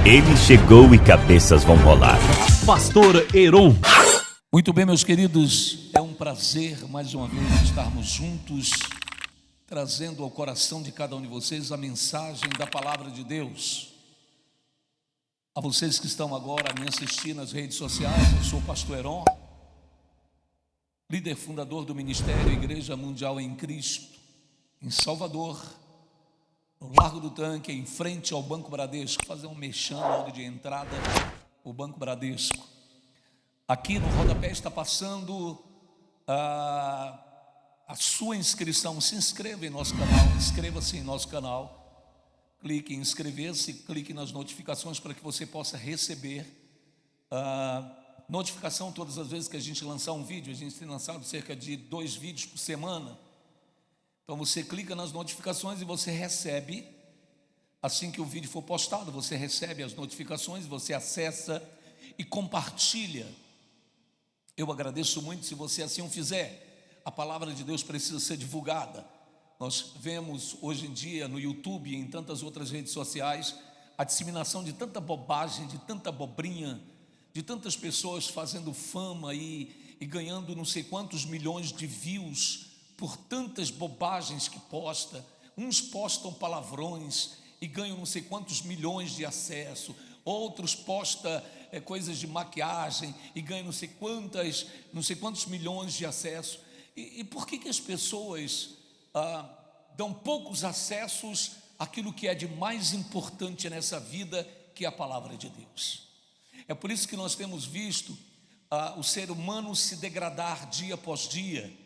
Ele chegou e cabeças vão rolar. Pastor Heron. Muito bem, meus queridos, é um prazer mais uma vez estarmos juntos, trazendo ao coração de cada um de vocês a mensagem da palavra de Deus. A vocês que estão agora a me assistir nas redes sociais, eu sou o pastor Heron, líder fundador do Ministério Igreja Mundial em Cristo, em Salvador, no Largo do Tanque, em frente ao Banco Bradesco. Fazer um merchan logo de entrada, o Banco Bradesco. Aqui no rodapé está passando a sua inscrição. Se inscreva em nosso canal, inscreva-se em nosso canal. Clique em inscrever-se, clique nas notificações para que você possa receber notificação todas as vezes que a gente lançar um vídeo. A gente tem lançado cerca de 2 vídeos por semana. Então você clica nas notificações e você recebe, assim que o vídeo for postado, você recebe as notificações, você acessa e compartilha. Eu agradeço muito se você assim o fizer. A palavra de Deus precisa ser divulgada. Nós vemos hoje em dia no YouTube e em tantas outras redes sociais a disseminação de tanta bobagem, de tanta abobrinha, de tantas pessoas fazendo fama e ganhando não sei quantos milhões de views por tantas bobagens que posta. Uns postam palavrões e ganham não sei quantos milhões de acesso, outros postam coisas de maquiagem e ganham não sei quantos milhões de acesso. E por que as pessoas dão poucos acessos àquilo que é de mais importante nessa vida, que é a palavra de Deus? É por isso que nós temos visto o ser humano se degradar dia após dia,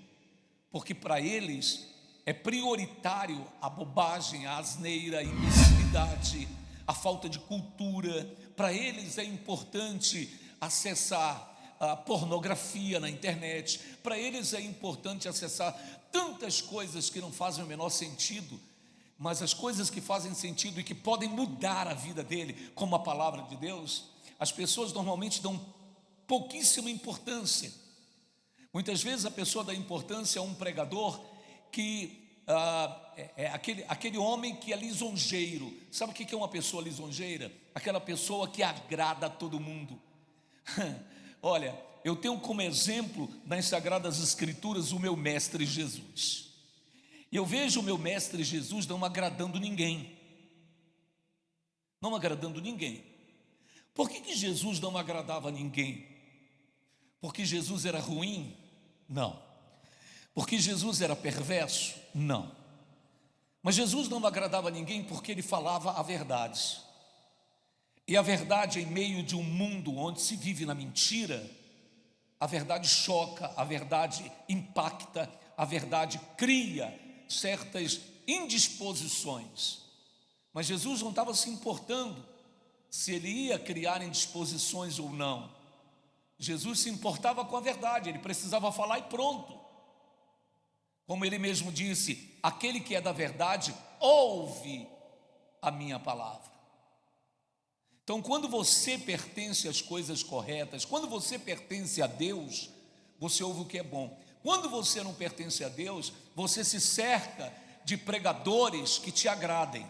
porque para eles é prioritário a bobagem, a asneira, a imbecilidade, a falta de cultura. Para eles é importante acessar a pornografia na internet. Para eles é importante acessar tantas coisas que não fazem o menor sentido, mas as coisas que fazem sentido e que podem mudar a vida dele, como a palavra de Deus, as pessoas normalmente dão pouquíssima importância. Muitas vezes a pessoa dá importância a um pregador que é aquele homem que é lisonjeiro. Sabe o que é uma pessoa lisonjeira? Aquela pessoa que agrada a todo mundo. Olha, eu tenho como exemplo nas Sagradas Escrituras o meu mestre Jesus. E eu vejo o meu mestre Jesus não agradando ninguém. Não agradando ninguém. Por que Jesus não agradava ninguém? Porque Jesus era ruim? Não. Porque Jesus era perverso? Não. Mas Jesus não agradava a ninguém porque ele falava a verdade. E a verdade, em meio de um mundo onde se vive na mentira, a verdade choca, a verdade impacta, a verdade cria certas indisposições. Mas Jesus não estava se importando se ele ia criar indisposições ou não. Jesus se importava com a verdade, ele precisava falar e pronto. Como ele mesmo disse, aquele que é da verdade, ouve a minha palavra. Então, quando você pertence às coisas corretas, quando você pertence a Deus, você ouve o que é bom. Quando você não pertence a Deus, você se cerca de pregadores que te agradem.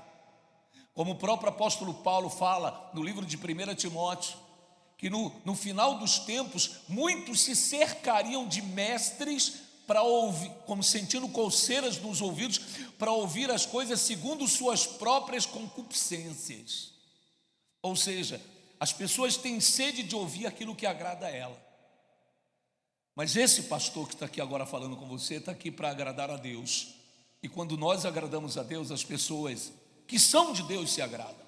Como o próprio apóstolo Paulo fala no livro de 1 Timóteo, que no final dos tempos, muitos se cercariam de mestres para ouvir, como sentindo coceiras nos ouvidos, para ouvir as coisas segundo suas próprias concupiscências. Ou seja, as pessoas têm sede de ouvir aquilo que agrada a ela. Mas esse pastor que está aqui agora falando com você, está aqui para agradar a Deus. E quando nós agradamos a Deus, as pessoas que são de Deus se agradam.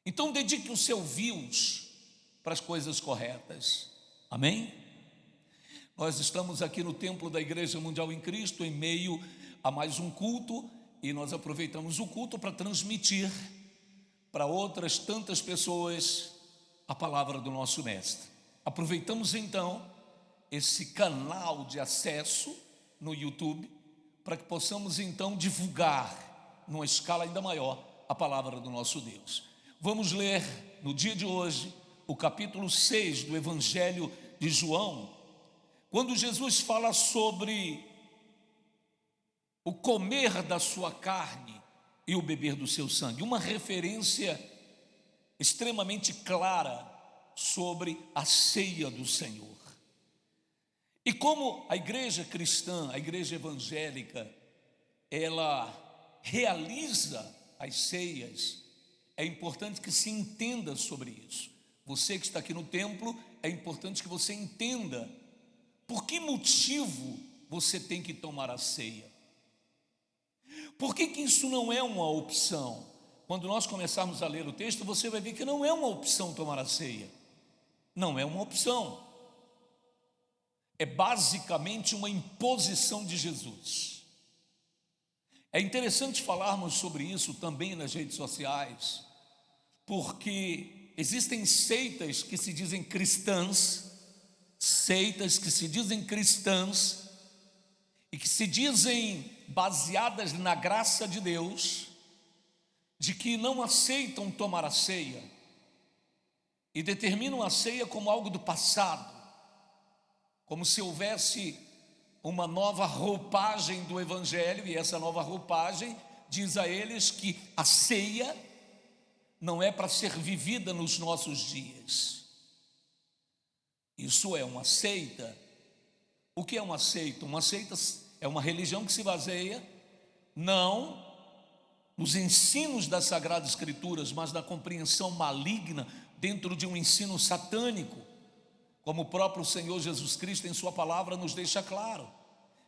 Então dedique o seu views para as coisas corretas. Amém? Nós estamos aqui no templo da Igreja Mundial em Cristo, em meio a mais um culto, e nós aproveitamos o culto para transmitir para outras tantas pessoas a palavra do nosso mestre. Aproveitamos então esse canal de acesso no YouTube para que possamos então divulgar numa escala ainda maior a palavra do nosso Deus. Vamos ler no dia de hoje o capítulo 6 do Evangelho de João, quando Jesus fala sobre o comer da sua carne e o beber do seu sangue, uma referência extremamente clara sobre a ceia do Senhor. E como a igreja cristã, a igreja evangélica, ela realiza as ceias, é importante que se entenda sobre isso. Você que está aqui no templo, é importante que você entenda por que motivo você tem que tomar a ceia. Por que isso não é uma opção? Quando nós começarmos a ler o texto, você vai ver que não é uma opção tomar a ceia. Não é uma opção. É basicamente uma imposição de Jesus. É interessante falarmos sobre isso também nas redes sociais, porque existem seitas que se dizem cristãs, e que se dizem baseadas na graça de Deus, de que não aceitam tomar a ceia e determinam a ceia como algo do passado, como se houvesse uma nova roupagem do Evangelho, e essa nova roupagem diz a eles que a ceia não é para ser vivida nos nossos dias. Isso é uma seita. O que é uma seita? Uma seita é uma religião que se baseia não nos ensinos das Sagradas Escrituras, mas na compreensão maligna dentro de um ensino satânico, como o próprio Senhor Jesus Cristo em sua palavra nos deixa claro,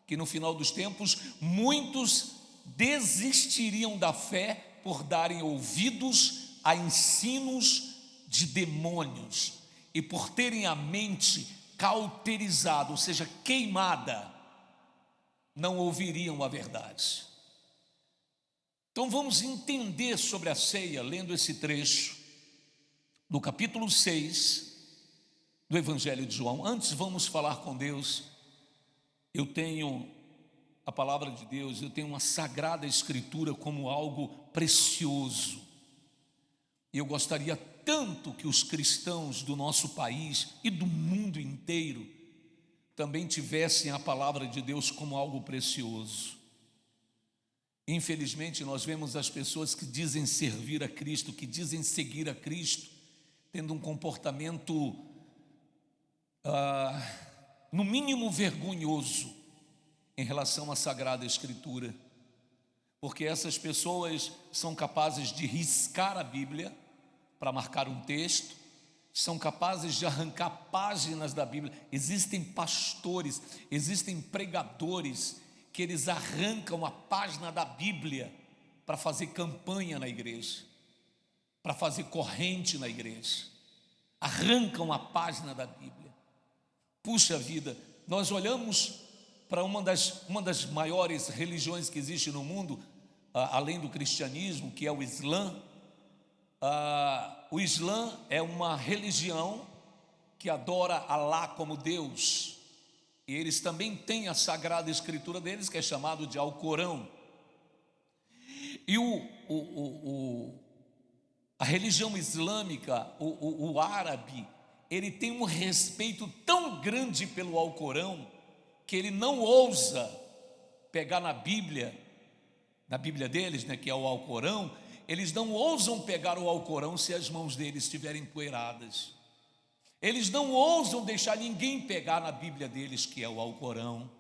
que no final dos tempos muitos desistiriam da fé por darem ouvidos a ensinos de demônios e por terem a mente cauterizada, ou seja, queimada, não ouviriam a verdade. Então vamos entender sobre a ceia lendo esse trecho do capítulo 6 do Evangelho de João. Antes vamos falar com Deus. Eu tenho a palavra de Deus, eu tenho uma sagrada escritura como algo precioso. E eu gostaria tanto que os cristãos do nosso país e do mundo inteiro também tivessem a palavra de Deus como algo precioso. Infelizmente nós vemos as pessoas que dizem servir a Cristo, que dizem seguir a Cristo, tendo um comportamento no mínimo vergonhoso em relação à Sagrada Escritura, porque essas pessoas são capazes de riscar a Bíblia para marcar um texto, são capazes de arrancar páginas da Bíblia. Existem pastores, existem pregadores que eles arrancam a página da Bíblia para fazer campanha na igreja, para fazer corrente na igreja, arrancam a página da Bíblia. Puxa vida, nós olhamos para uma das maiores religiões que existe no mundo, além do cristianismo, que é o Islã. O Islã é uma religião que adora Alá como Deus, e eles também têm a Sagrada Escritura deles, que é chamado de Alcorão. E a religião islâmica, o árabe, ele tem um respeito tão grande pelo Alcorão, que ele não ousa pegar na Bíblia deles, né, que é o Alcorão. Eles não ousam pegar o Alcorão se as mãos deles estiverem poeiradas. Eles não ousam deixar ninguém pegar na Bíblia deles, que é o Alcorão.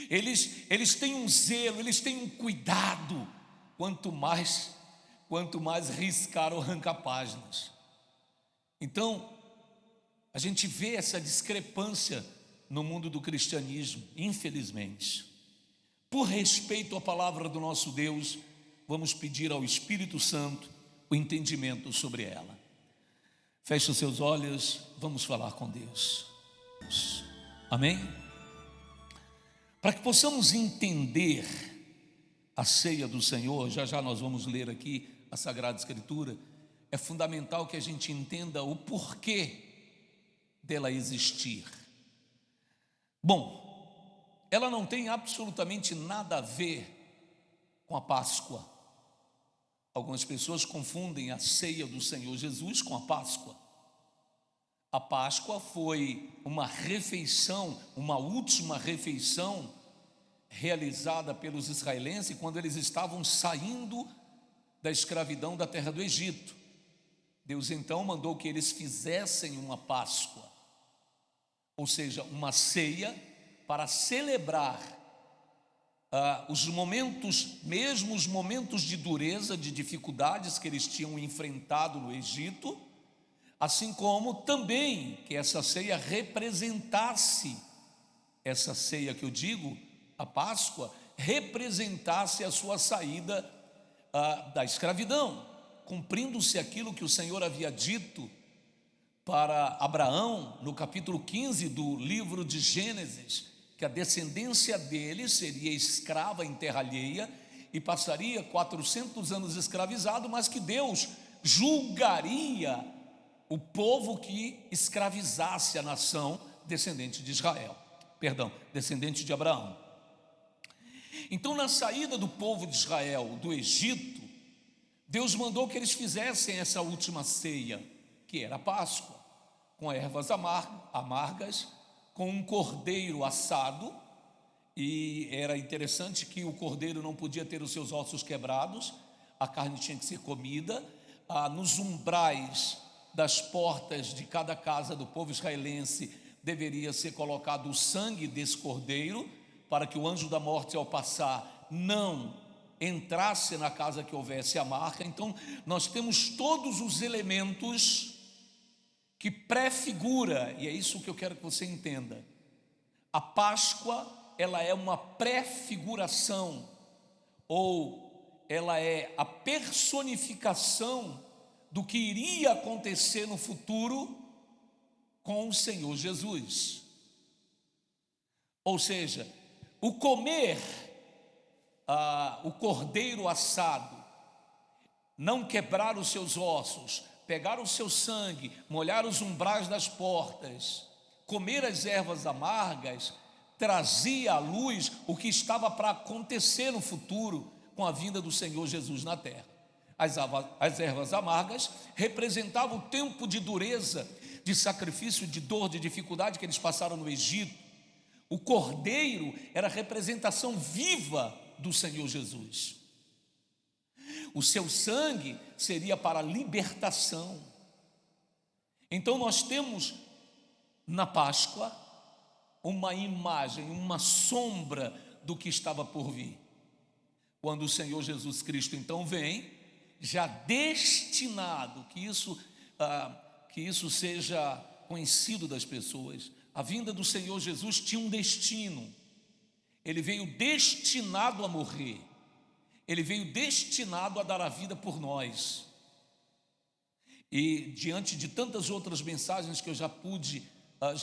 Eles têm um zelo, eles têm um cuidado, quanto mais riscar ou arrancar páginas. Então, a gente vê essa discrepância no mundo do cristianismo, infelizmente. Por respeito à palavra do nosso Deus, vamos pedir ao Espírito Santo o entendimento sobre ela. Feche os seus olhos, vamos falar com Deus. Amém? Para que possamos entender a ceia do Senhor, já nós vamos ler aqui a Sagrada Escritura, é fundamental que a gente entenda o porquê dela existir. Bom, ela não tem absolutamente nada a ver com a Páscoa. Algumas pessoas confundem a ceia do Senhor Jesus com a Páscoa. A Páscoa foi uma refeição, uma última refeição realizada pelos israelenses quando eles estavam saindo da escravidão da terra do Egito. Deus então mandou que eles fizessem uma Páscoa, ou seja, uma ceia, para celebrar os momentos, mesmo os momentos de dureza, de dificuldades que eles tinham enfrentado no Egito, assim como também que essa ceia representasse, essa ceia que eu digo, a Páscoa, representasse a sua saída da escravidão, cumprindo-se aquilo que o Senhor havia dito para Abraão, no capítulo 15 do livro de Gênesis, que a descendência dele seria escrava em terra alheia e passaria 400 anos escravizado, mas que Deus julgaria o povo que escravizasse a nação descendente de Israel, descendente de Abraão. Então, na saída do povo de Israel do Egito, Deus mandou que eles fizessem essa última ceia, que era a Páscoa, com ervas amargas, com um cordeiro assado, e era interessante que o cordeiro não podia ter os seus ossos quebrados, a carne tinha que ser comida. Nos umbrais das portas de cada casa do povo israelense deveria ser colocado o sangue desse cordeiro, para que o anjo da morte, ao passar, não entrasse na casa que houvesse a marca. Então nós temos todos os elementos que prefigura, e é isso que eu quero que você entenda. A Páscoa, ela é uma prefiguração, ou ela é a personificação do que iria acontecer no futuro com o Senhor Jesus. Ou seja, o comer o cordeiro assado, não quebrar os seus ossos, pegar o seu sangue, molhar os umbrais das portas, comer as ervas amargas, trazia à luz o que estava para acontecer no futuro com a vinda do Senhor Jesus na terra. As ervas amargas representavam o tempo de dureza, de sacrifício, de dor, de dificuldade que eles passaram no Egito. O cordeiro era a representação viva do Senhor Jesus. O seu sangue seria para a libertação. Então nós temos na Páscoa uma imagem, uma sombra do que estava por vir. Quando o Senhor Jesus Cristo então vem, já destinado, que isso seja conhecido das pessoas, a vinda do Senhor Jesus tinha um destino. Ele veio destinado a morrer. Ele veio destinado a dar a vida por nós. E diante de tantas outras mensagens que eu já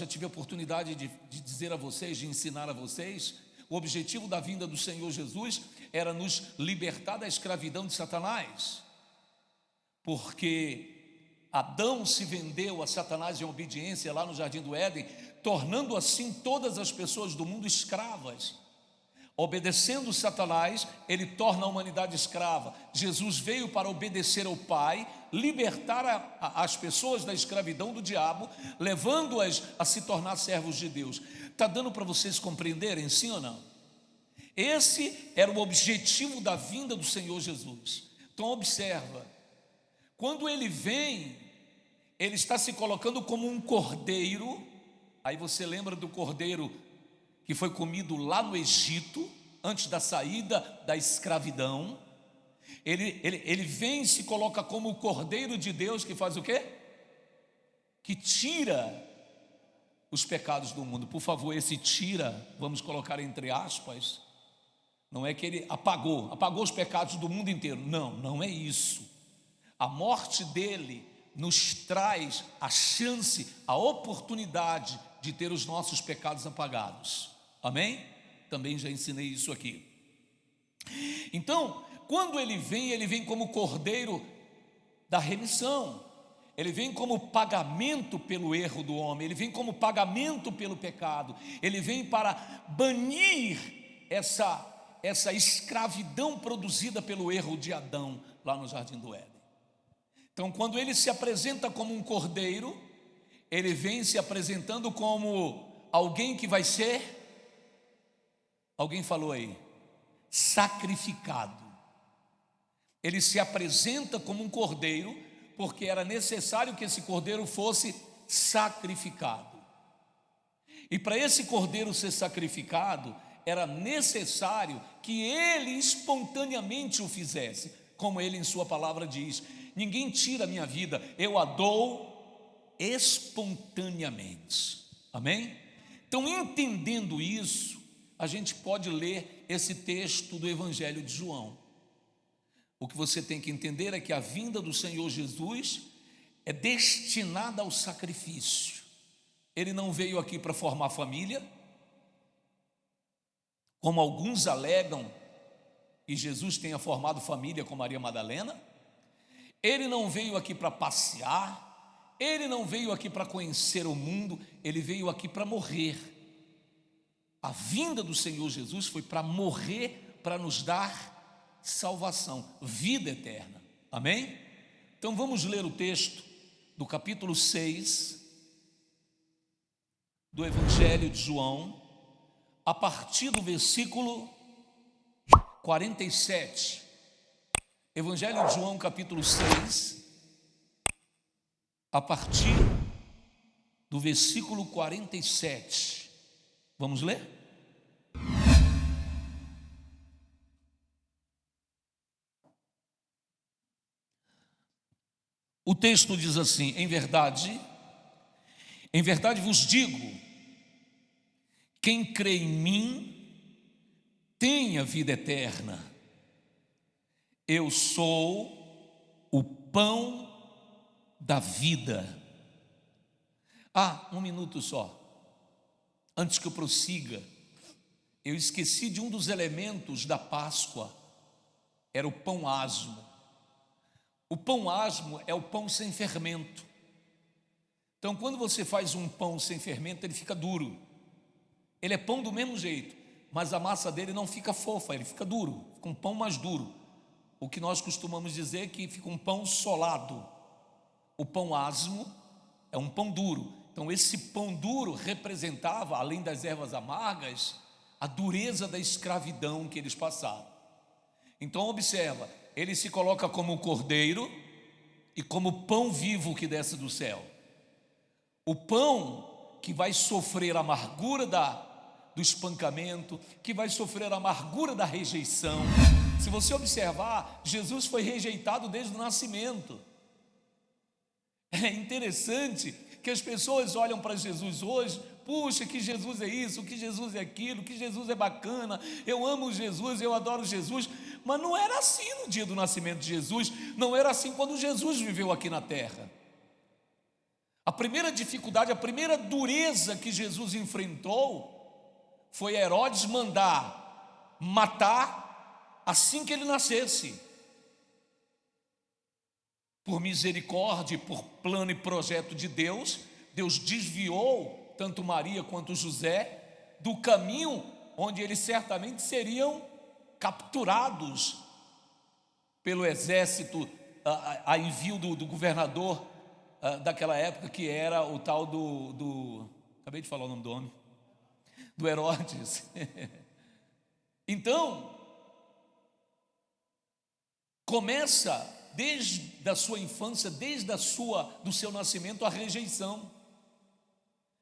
tive a oportunidade de dizer a vocês, de ensinar a vocês, o objetivo da vinda do Senhor Jesus era nos libertar da escravidão de Satanás. Porque Adão se vendeu a Satanás em obediência lá no Jardim do Éden, tornando assim todas as pessoas do mundo escravas. Obedecendo Satanás, ele torna a humanidade escrava. Jesus veio para obedecer ao Pai, libertar as pessoas da escravidão do diabo, levando-as a se tornar servos de Deus. Está dando para vocês compreenderem, sim ou não? Esse era o objetivo da vinda do Senhor Jesus. Então observa, quando ele vem, ele está se colocando como um cordeiro. Aí você lembra do cordeiro que foi comido lá no Egito, antes da saída da escravidão. Ele vem e se coloca como o Cordeiro de Deus, que faz o quê? Que tira os pecados do mundo. Por favor, esse tira, vamos colocar entre aspas, não é que ele apagou os pecados do mundo inteiro. Não, não é isso. A morte dele nos traz a chance, a oportunidade de ter os nossos pecados apagados. Amém? Também já ensinei isso aqui. Então, quando ele vem como cordeiro da remissão. Ele vem como pagamento pelo erro do homem. Ele vem como pagamento pelo pecado. Ele vem para banir essa escravidão produzida pelo erro de Adão lá no Jardim do Éden. Então, quando ele se apresenta como um cordeiro, ele vem se apresentando como alguém que vai ser, alguém falou aí, sacrificado. Ele se apresenta como um cordeiro, Porque era necessário que esse cordeiro fosse sacrificado. E para esse cordeiro ser sacrificado, era necessário que ele espontaneamente o fizesse, como ele em sua palavra diz: ninguém tira a minha vida, eu a dou espontaneamente. Amém? Então, entendendo isso, a gente pode ler esse texto do Evangelho de João. O que você tem que entender é que a vinda do Senhor Jesus é destinada ao sacrifício. Ele não veio aqui para formar família, como alguns alegam, e Jesus tenha formado família com Maria Madalena. Ele não veio aqui para passear, ele não veio aqui para conhecer o mundo, ele veio aqui para morrer. A vinda do Senhor Jesus foi para morrer, para nos dar salvação, vida eterna. Amém? Então vamos ler o texto do capítulo 6 do Evangelho de João, a partir do versículo 47. Evangelho de João, capítulo 6, a partir do versículo 47. Vamos ler? O texto diz assim: em verdade vos digo, quem crê em mim tem a vida eterna. Eu sou o pão da vida. Um minuto só. Antes que eu prossiga, eu esqueci de um dos elementos da Páscoa, era o pão asmo. O pão asmo é o pão sem fermento. Então, quando você faz um pão sem fermento, ele fica duro. Ele é pão do mesmo jeito, mas a massa dele não fica fofa, ele fica duro, fica um pão mais duro. O que nós costumamos dizer é que fica um pão solado. O pão asmo é um pão duro. Então, esse pão duro representava, além das ervas amargas, a dureza da escravidão que eles passaram. Então, observa, ele se coloca como cordeiro e como pão vivo que desce do céu. O pão que vai sofrer a amargura do espancamento, que vai sofrer a amargura da rejeição. Se você observar, Jesus foi rejeitado desde o nascimento. É interessante que as pessoas olham para Jesus hoje: puxa, que Jesus é isso, que Jesus é aquilo, que Jesus é bacana, eu amo Jesus, eu adoro Jesus. Mas não era assim no dia do nascimento de Jesus, não era assim quando Jesus viveu aqui na terra. A primeira dificuldade, a primeira dureza que Jesus enfrentou foi Herodes mandar matar assim que ele nascesse. Por misericórdia, por plano e projeto de Deus, Deus desviou tanto Maria quanto José do caminho onde eles certamente seriam capturados pelo exército a envio do governador daquela época, que era o tal acabei de falar o nome do homem, do Herodes. Então, começa desde a sua infância, desde do seu nascimento, a rejeição.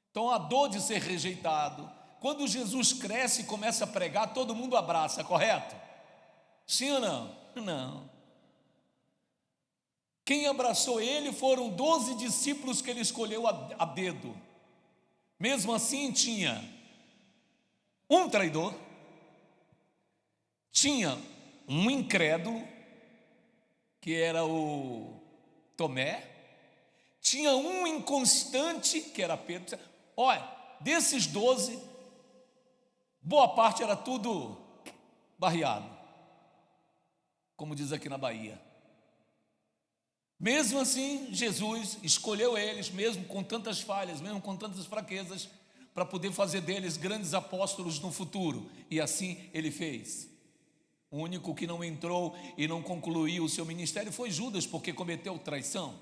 Então, a dor de ser rejeitado. Quando Jesus cresce e começa a pregar, todo mundo abraça, correto? Sim ou não? Não. Quem abraçou ele foram 12 discípulos que ele escolheu a dedo. Mesmo assim, tinha um traidor, tinha um incrédulo, que era o Tomé, tinha um inconstante, que era Pedro. Olha, desses 12, boa parte era tudo barreado, como diz aqui na Bahia. Mesmo assim, Jesus escolheu eles, mesmo com tantas falhas, mesmo com tantas fraquezas, para poder fazer deles grandes apóstolos no futuro. E assim ele fez. O único que não entrou e não concluiu o seu ministério foi Judas, porque cometeu traição.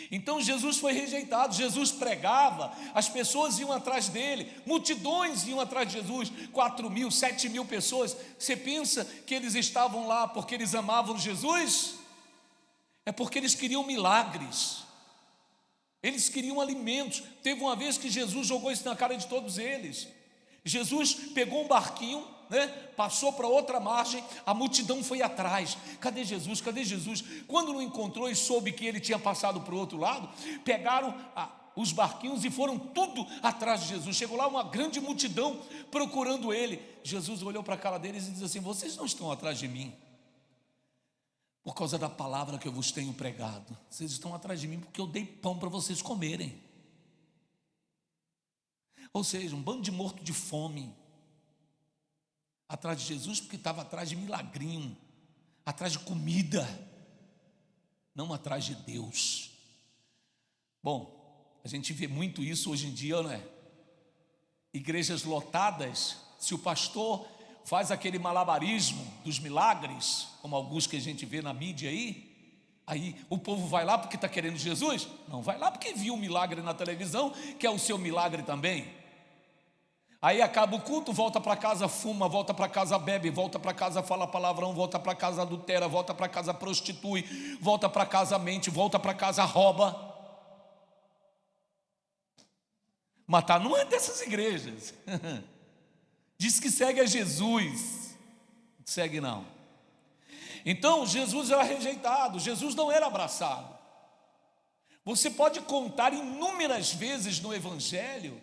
Então Jesus foi rejeitado. Jesus pregava, as pessoas iam atrás dele, multidões iam atrás de Jesus, 4.000, 7.000 pessoas. Você pensa que eles estavam lá porque eles amavam Jesus? É porque eles queriam milagres, eles queriam alimentos. Teve uma vez que Jesus jogou isso na cara de todos eles. Jesus pegou um barquinho, né, passou para outra margem, a multidão foi atrás. Cadê Jesus? Cadê Jesus? Quando não encontrou e soube que ele tinha passado para o outro lado, pegaram os barquinhos e foram tudo atrás de Jesus. Chegou lá uma grande multidão procurando ele. Jesus olhou para a cara deles e disse assim: vocês não estão atrás de mim por causa da palavra que eu vos tenho pregado. Vocês estão atrás de mim porque eu dei pão para vocês comerem. Ou seja, um bando de morto de fome atrás de Jesus, porque estava atrás de milagrinho, atrás de comida, não atrás de Deus. Bom, a gente vê muito isso hoje em dia, não é? Igrejas lotadas, se o pastor faz aquele malabarismo dos milagres, como alguns que a gente vê na mídia aí o povo vai lá porque está querendo Jesus? Não, vai lá porque viu um milagre na televisão, que é o seu milagre também. Aí acaba o culto, volta para casa, fuma, volta para casa, bebe, volta para casa, fala palavrão, volta para casa, adultera, volta para casa, prostitui, volta para casa, mente, volta para casa, rouba. Matar não é dessas igrejas. Diz que segue a Jesus, segue não. Então Jesus era rejeitado, Jesus não era abraçado. Você pode contar inúmeras vezes no Evangelho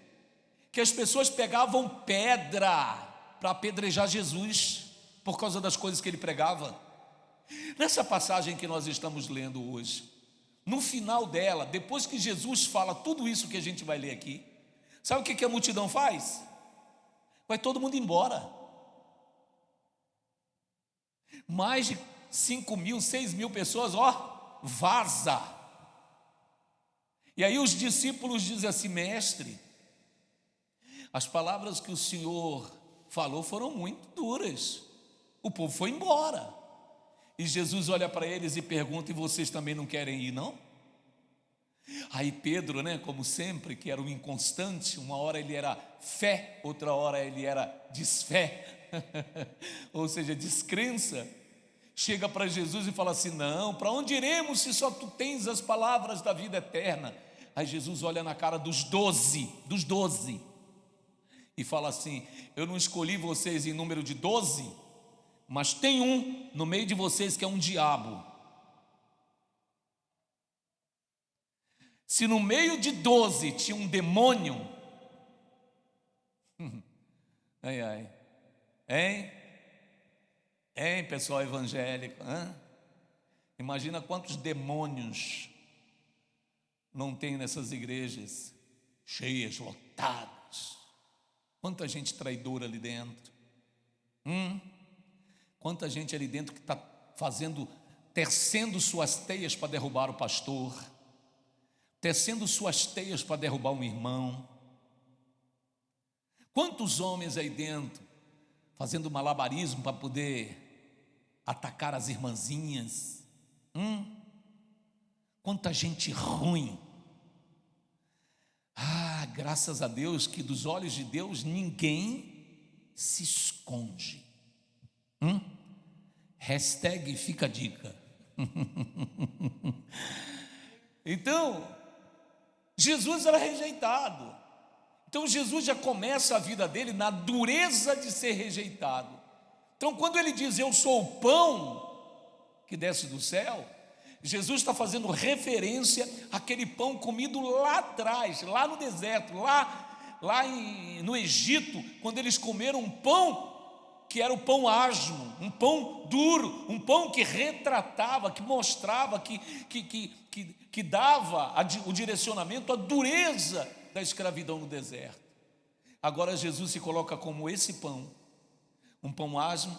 que as pessoas pegavam pedra para apedrejar Jesus por causa das coisas que ele pregava. Nessa passagem que nós estamos lendo hoje, no final dela, depois que Jesus fala tudo isso que a gente vai ler aqui, sabe o que a multidão faz? Vai todo mundo embora. Mais de 5.000, 6.000 pessoas, vaza. E aí os discípulos dizem assim: mestre, as palavras que o Senhor falou foram muito duras. O povo foi embora. E Jesus olha para eles e pergunta: e vocês também não querem ir, não? Aí Pedro, né, como sempre, que era um inconstante, uma hora ele era fé, outra hora ele era desfé, ou seja, descrença, chega para Jesus e fala assim: não, para onde iremos se só tu tens as palavras da vida eterna? Aí Jesus olha na cara dos 12, e fala assim: eu não escolhi vocês em número de 12, mas tem um no meio de vocês que é um diabo. Se no meio de 12 tinha um demônio, hein, pessoal evangélico, hein? Imagina quantos demônios não tem nessas igrejas cheias, lotadas. Quanta gente traidora ali dentro, quanta gente ali dentro que está tecendo suas teias para derrubar o pastor, tecendo suas teias para derrubar um irmão. Quantos homens aí dentro fazendo malabarismo para poder atacar as irmãzinhas. Quanta gente ruim. Graças a Deus que dos olhos de Deus ninguém se esconde. Hashtag fica a dica. Então, Jesus era rejeitado. Então Jesus já começa a vida dele na dureza de ser rejeitado. Então quando ele diz: eu sou o pão que desce do céu, Jesus está fazendo referência àquele pão comido lá atrás, lá no deserto, no Egito, quando eles comeram um pão que era o pão asmo, um pão duro, um pão que retratava, que mostrava, que dava o direcionamento, a dureza da escravidão no deserto. Agora Jesus se coloca como esse pão, um pão asmo,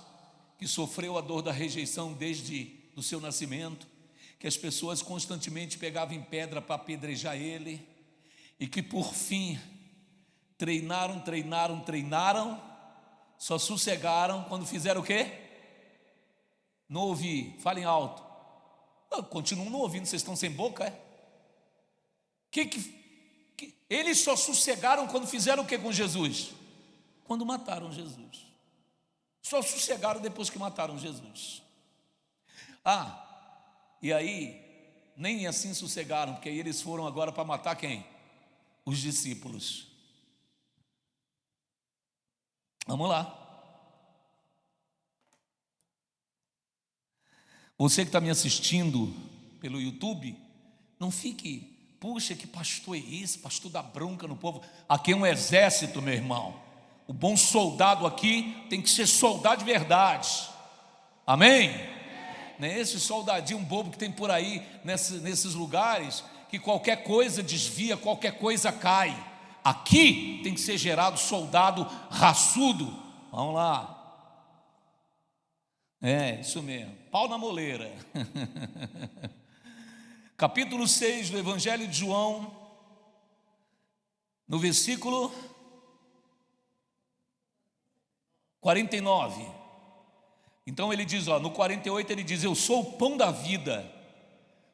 que sofreu a dor da rejeição desde o seu nascimento, que as pessoas constantemente pegavam em pedra para apedrejar ele, e que por fim treinaram, só sossegaram quando fizeram o quê? Não ouvi, falem alto. Continuam não ouvindo, vocês estão sem boca, é? Eles só sossegaram quando fizeram o que com Jesus? Quando mataram Jesus. Só sossegaram depois que mataram Jesus. E aí nem assim sossegaram, porque aí eles foram agora para matar quem? Os discípulos. Vamos lá. Você que está me assistindo pelo YouTube, não fique, puxa, que pastor é esse? Pastor dá bronca no povo. Aqui é um exército, meu irmão. O bom soldado aqui tem que ser soldado de verdade. Amém? Não é esse soldadinho bobo que tem por aí nesses lugares, que qualquer coisa desvia, qualquer coisa cai. Aqui tem que ser gerado soldado raçudo. Vamos lá. É, isso mesmo. Pau na moleira. Capítulo 6 do Evangelho de João, no versículo 49. Então ele diz, no 48 ele diz: eu sou o pão da vida.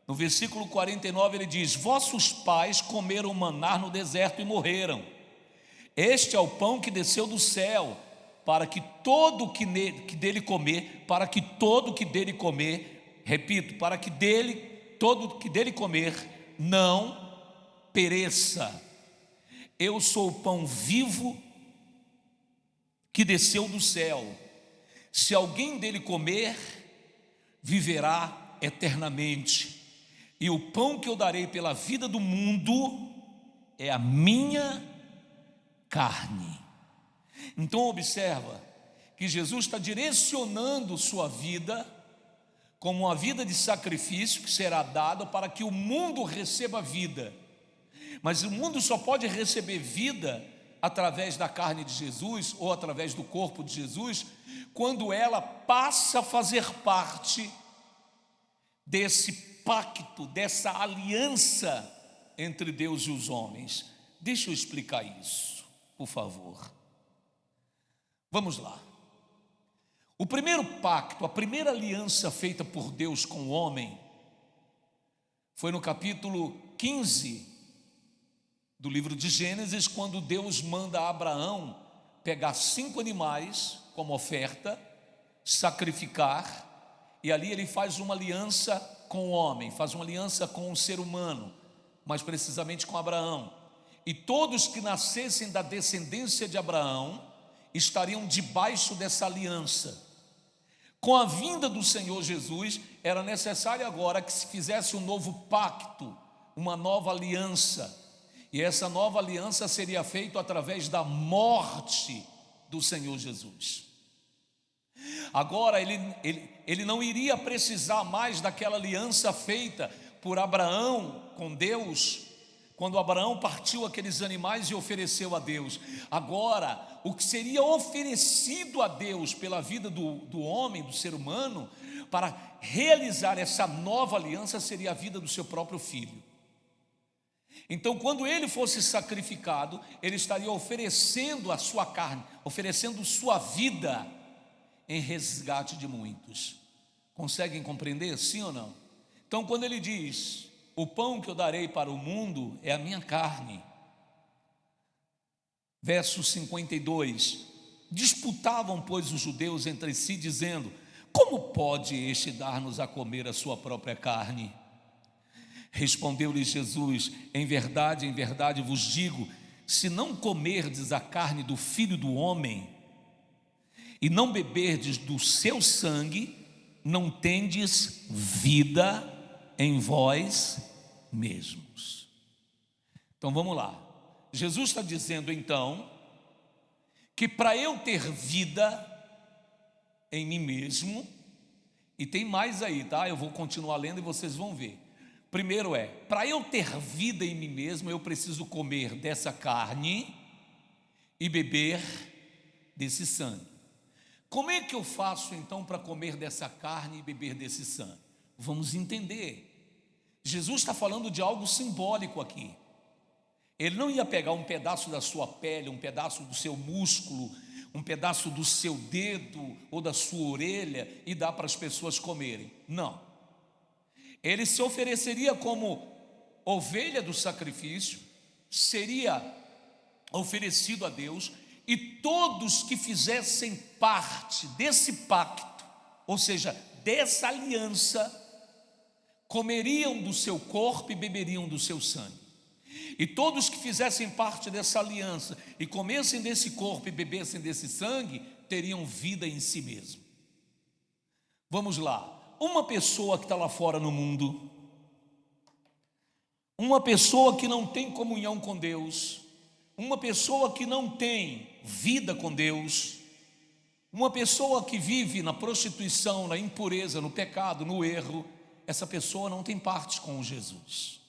No versículo 49 ele diz: vossos pais comeram maná no deserto e morreram. Este é o pão que desceu do céu, para que todo que dele comer, repito, para que todo que dele comer não pereça. Eu sou o pão vivo que desceu do céu. Se alguém dele comer, viverá eternamente. E o pão que eu darei pela vida do mundo é a minha carne. Então observa que Jesus está direcionando sua vida como uma vida de sacrifício que será dada para que o mundo receba vida. Mas o mundo só pode receber vida através da carne de Jesus ou através do corpo de Jesus, quando ela passa a fazer parte desse pacto, dessa aliança entre Deus e os homens. Deixa eu explicar isso, por favor. Vamos lá. O primeiro pacto, a primeira aliança feita por Deus com o homem, foi no capítulo 15 do livro de Gênesis, quando Deus manda Abraão pegar 5 animais como oferta, sacrificar, e ali ele faz uma aliança com o homem, faz uma aliança com o ser humano, mais precisamente com Abraão. E todos que nascessem da descendência de Abraão estariam debaixo dessa aliança. Com a vinda do Senhor Jesus, era necessário agora que se fizesse um novo pacto, uma nova aliança. E essa nova aliança seria feita através da morte do Senhor Jesus. Agora ele não iria precisar mais daquela aliança feita por Abraão com Deus, quando Abraão partiu aqueles animais e ofereceu a Deus. Agora, o que seria oferecido a Deus pela vida do homem, do ser humano, para realizar essa nova aliança, seria a vida do seu próprio filho. Então, quando ele fosse sacrificado, ele estaria oferecendo a sua carne, oferecendo sua vida em resgate de muitos. Conseguem compreender, sim ou não? Então, quando ele diz: o pão que eu darei para o mundo é a minha carne. Verso 52. Disputavam, pois, os judeus entre si, dizendo: como pode este dar-nos a comer a sua própria carne? Respondeu-lhes Jesus: em verdade vos digo, se não comerdes a carne do Filho do Homem e não beberdes do seu sangue, não tendes vida em vós mesmos. Então vamos lá. Jesus está dizendo então que para eu ter vida em mim mesmo, e tem mais aí, tá? Eu vou continuar lendo e vocês vão ver. Primeiro para eu ter vida em mim mesmo, eu preciso comer dessa carne e beber desse sangue. Como é que eu faço então para comer dessa carne e beber desse sangue? Vamos entender. Jesus está falando de algo simbólico aqui. Ele não ia pegar um pedaço da sua pele, um pedaço do seu músculo, um pedaço do seu dedo ou da sua orelha e dar para as pessoas comerem. Não. Ele se ofereceria como ovelha do sacrifício, seria oferecido a Deus, e todos que fizessem parte desse pacto, ou seja, dessa aliança, comeriam do seu corpo e beberiam do seu sangue. E todos que fizessem parte dessa aliança e comessem desse corpo e bebessem desse sangue, teriam vida em si mesmo. Vamos lá. Uma pessoa que está lá fora no mundo, uma pessoa que não tem comunhão com Deus, uma pessoa que não tem vida com Deus, uma pessoa que vive na prostituição, na impureza, no pecado, no erro, essa pessoa não tem parte com Jesus.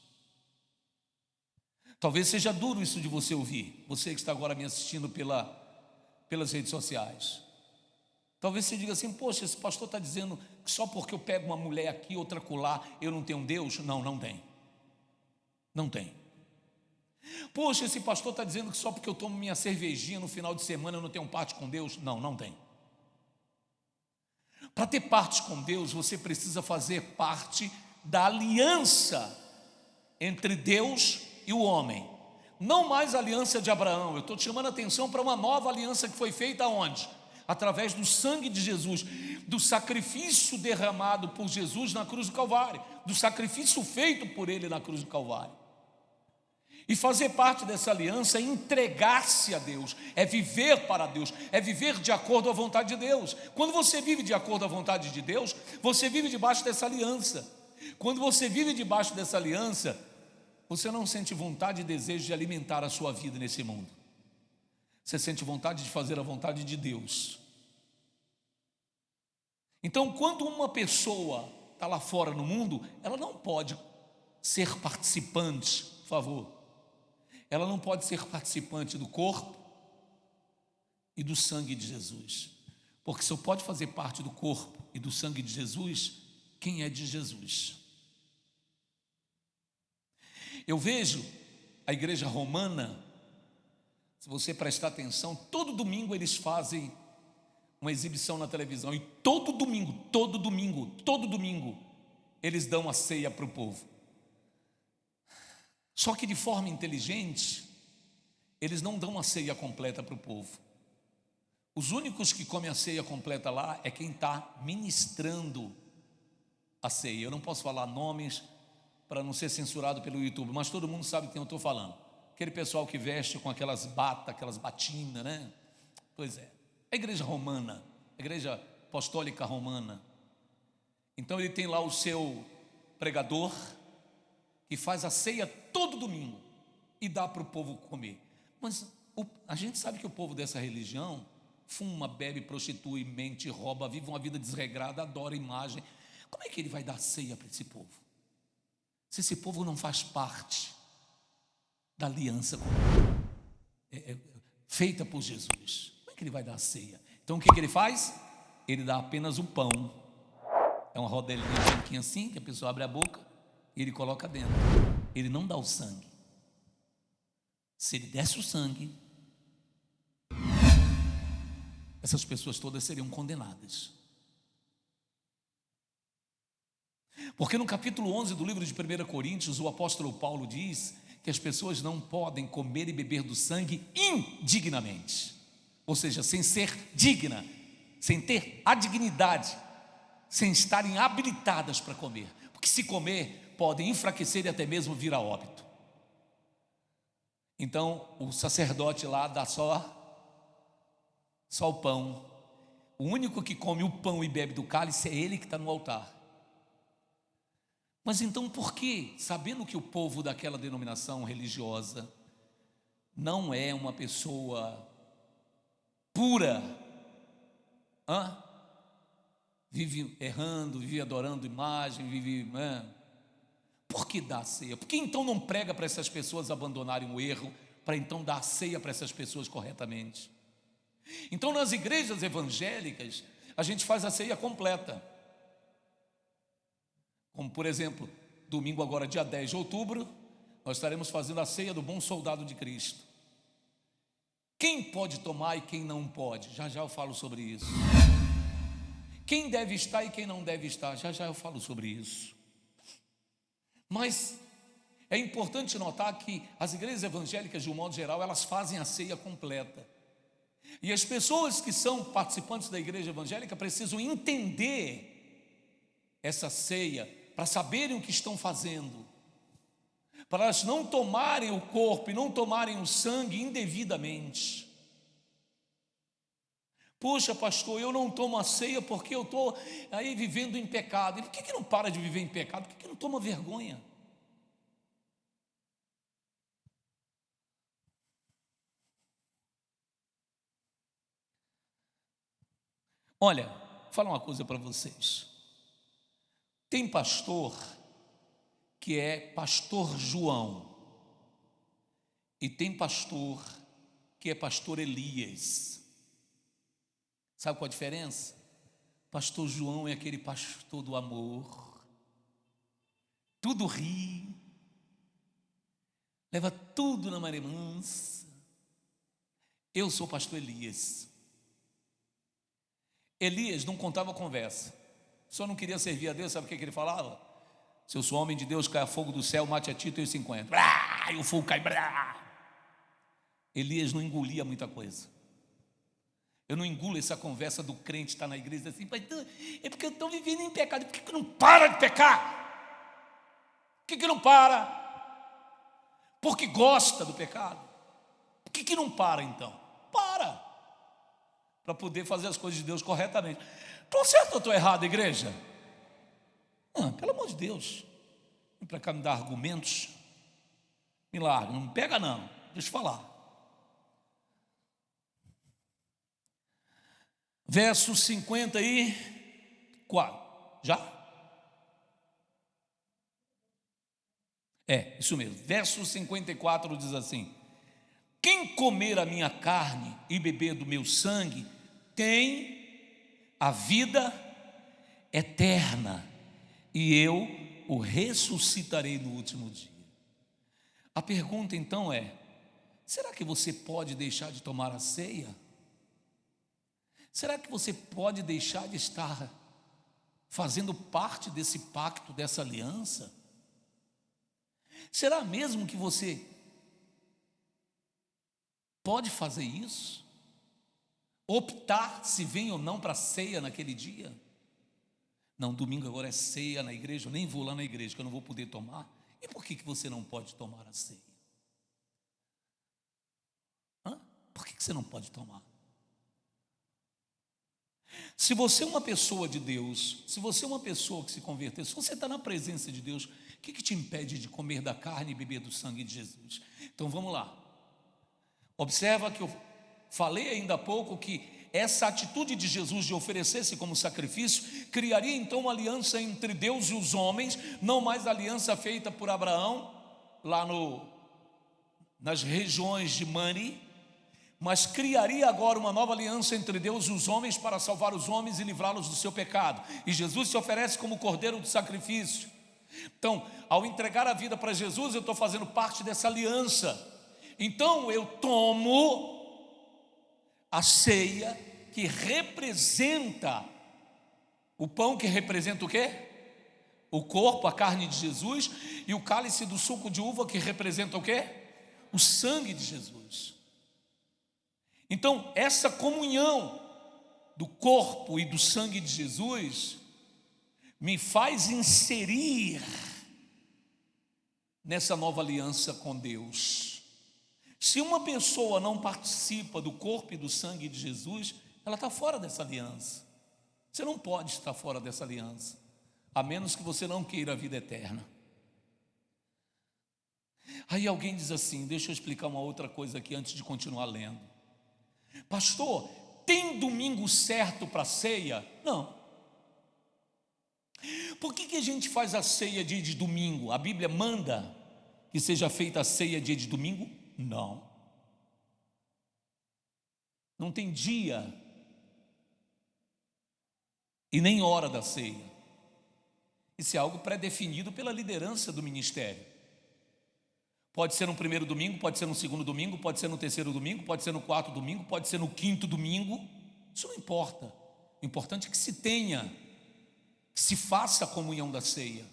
Talvez seja duro isso de você ouvir, você que está agora me assistindo pelas redes sociais. Talvez você diga assim: poxa, esse pastor está dizendo que só porque eu pego uma mulher aqui, outra acolá, eu não tenho Deus? Não, não tem. Não tem. Poxa, esse pastor está dizendo que só porque eu tomo minha cervejinha no final de semana eu não tenho parte com Deus? Não, não tem. Para ter parte com Deus, você precisa fazer parte da aliança entre Deus e o homem. Não mais a aliança de Abraão. Eu estou te chamando a atenção para uma nova aliança que foi feita aonde? Através do sangue de Jesus, do sacrifício derramado por Jesus na cruz do Calvário, do sacrifício feito por Ele na cruz do Calvário. E fazer parte dessa aliança é entregar-se a Deus, é viver para Deus, é viver de acordo à vontade de Deus. Quando você vive de acordo à vontade de Deus, você vive debaixo dessa aliança. Quando você vive debaixo dessa aliança, você não sente vontade e desejo de alimentar a sua vida nesse mundo. Você sente vontade de fazer a vontade de Deus. Então, quando uma pessoa está lá fora no mundo, ela não pode ser participante, por favor. Ela não pode ser participante do corpo e do sangue de Jesus. Porque só pode fazer parte do corpo e do sangue de Jesus quem é de Jesus. Eu vejo a igreja romana, se você prestar atenção, todo domingo eles fazem uma exibição na televisão, e todo domingo, eles dão a ceia para o povo. Só que de forma inteligente, eles não dão a ceia completa para o povo. Os únicos que comem a ceia completa lá é quem está ministrando a ceia. Eu não posso falar nomes para não ser censurado pelo YouTube, mas todo mundo sabe quem eu estou falando. Aquele pessoal que veste com aquelas batas, aquelas batinas, né? Pois é. A igreja romana, a igreja apostólica romana. Então ele tem lá o seu pregador, que faz a ceia todo domingo e dá para o povo comer. Mas a gente sabe que o povo dessa religião fuma, bebe, prostitui, mente, rouba, vive uma vida desregrada, adora imagem. Como é que ele vai dar ceia para esse povo? Se esse povo não faz parte da aliança feita por Jesus, como é que ele vai dar ceia? Então o que ele faz? Ele dá apenas o pão. É uma rodelinha branquinha assim, que a pessoa abre a boca e ele coloca dentro. Ele não dá o sangue. Se ele desse o sangue, essas pessoas todas seriam condenadas. Porque no capítulo 11 do livro de 1 Coríntios, o apóstolo Paulo diz que as pessoas não podem comer e beber do sangue indignamente. Ou seja, sem ser digna, sem ter a dignidade, sem estarem habilitadas para comer. Porque se comer, podem enfraquecer e até mesmo vir a óbito. Então, o sacerdote lá dá só o pão. O único que come o pão e bebe do cálice é ele que está no altar. Mas então por que, sabendo que o povo daquela denominação religiosa não é uma pessoa pura, vive errando, vive adorando imagem, vive... Por que dá a ceia? Por que então não prega para essas pessoas abandonarem o erro, para então dar a ceia para essas pessoas corretamente? Então nas igrejas evangélicas, a gente faz a ceia completa. Como por exemplo, domingo agora dia 10 de outubro, nós estaremos fazendo a ceia do bom soldado de Cristo. Quem pode tomar e quem não pode? Já já eu falo sobre isso. Quem deve estar e quem não deve estar? Já já eu falo sobre isso. Mas é importante notar que as igrejas evangélicas, de um modo geral, elas fazem a ceia completa. E as pessoas que são participantes da igreja evangélica precisam entender essa ceia para saberem o que estão fazendo, para elas não tomarem o corpo e não tomarem o sangue indevidamente. Puxa, pastor, eu não tomo a ceia porque eu estou aí vivendo em pecado. E por que não para de viver em pecado? Por que não toma vergonha? Olha, vou falar uma coisa para vocês. Tem pastor que é pastor João, e tem pastor que é pastor Elias. Sabe qual a diferença? Pastor João é aquele pastor do amor, tudo ri, leva tudo na maré mansa. Eu sou pastor Elias. Elias não contava conversa, só não queria servir a Deus. Sabe o que ele falava? Se eu sou homem de Deus, caia fogo do céu, mate a Tito e os 50. E o fogo cai. Elias não engolia muita coisa. Eu não engulo essa conversa do crente estar na igreja assim, é porque eu estou vivendo em pecado. Por que não para de pecar? Por que não para? Porque gosta do pecado. Por que não para então? Para poder fazer as coisas de Deus corretamente. Estou certo ou estou errado, igreja? Pelo amor de Deus, vem para cá me dar argumentos, me larga, não me pega não, deixa eu falar. Verso 54, já? Isso mesmo, verso 54 diz assim: quem comer a minha carne e beber do meu sangue, tem a vida eterna, e eu o ressuscitarei no último dia. A pergunta então é: será que você pode deixar de tomar a ceia? Será que você pode deixar de estar fazendo parte desse pacto, dessa aliança? Será mesmo que você pode fazer isso? Optar se vem ou não para a ceia naquele dia? Não, domingo agora é ceia na igreja, eu nem vou lá na igreja, que eu não vou poder tomar. E por que você não pode tomar a ceia? Por que você não pode tomar? Se você é uma pessoa de Deus, se você é uma pessoa que se converteu, se você está na presença de Deus, o que te impede de comer da carne e beber do sangue de Jesus? Então vamos lá. Observa que eu falei ainda há pouco que essa atitude de Jesus de oferecer-se como sacrifício criaria então uma aliança entre Deus e os homens, não mais a aliança feita por Abraão lá nas regiões de Mani, mas criaria agora uma nova aliança entre Deus e os homens para salvar os homens e livrá-los do seu pecado. E Jesus se oferece como cordeiro do sacrifício. Então, ao entregar a vida para Jesus, eu estou fazendo parte dessa aliança. Então eu tomo a ceia, que representa o pão, que representa o quê? O corpo, a carne de Jesus, e o cálice do suco de uva, que representa o quê? O sangue de Jesus. Então, essa comunhão do corpo e do sangue de Jesus me faz inserir nessa nova aliança com Deus. Se uma pessoa não participa do corpo e do sangue de Jesus, ela está fora dessa aliança. Você não pode estar fora dessa aliança, a menos que você não queira a vida eterna. Aí alguém diz assim, deixa eu explicar uma outra coisa aqui antes de continuar lendo. Pastor, tem domingo certo para ceia? Não. Por que a gente faz a ceia dia de domingo? A Bíblia manda que seja feita a ceia dia de domingo? Não. Não tem dia e nem hora da ceia. Isso é algo pré-definido pela liderança do ministério. Pode ser no primeiro domingo, pode ser no segundo domingo, pode ser no terceiro domingo, pode ser no quarto domingo, pode ser no quinto domingo. Isso não importa. O importante é que se tenha, que se faça a comunhão da ceia.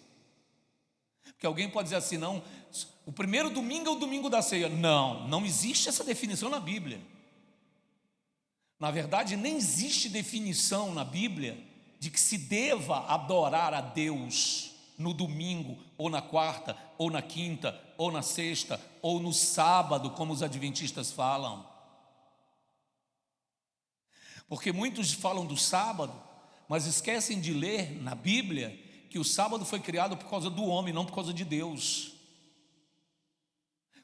Porque alguém pode dizer assim, não, o primeiro domingo é o domingo da ceia. Não, não existe essa definição na Bíblia. Na verdade, nem existe definição na Bíblia de que se deva adorar a Deus no domingo, ou na quarta, ou na quinta, ou na sexta, ou no sábado, como os adventistas falam. Porque muitos falam do sábado, mas esquecem de ler na Bíblia que o sábado foi criado por causa do homem, não por causa de Deus.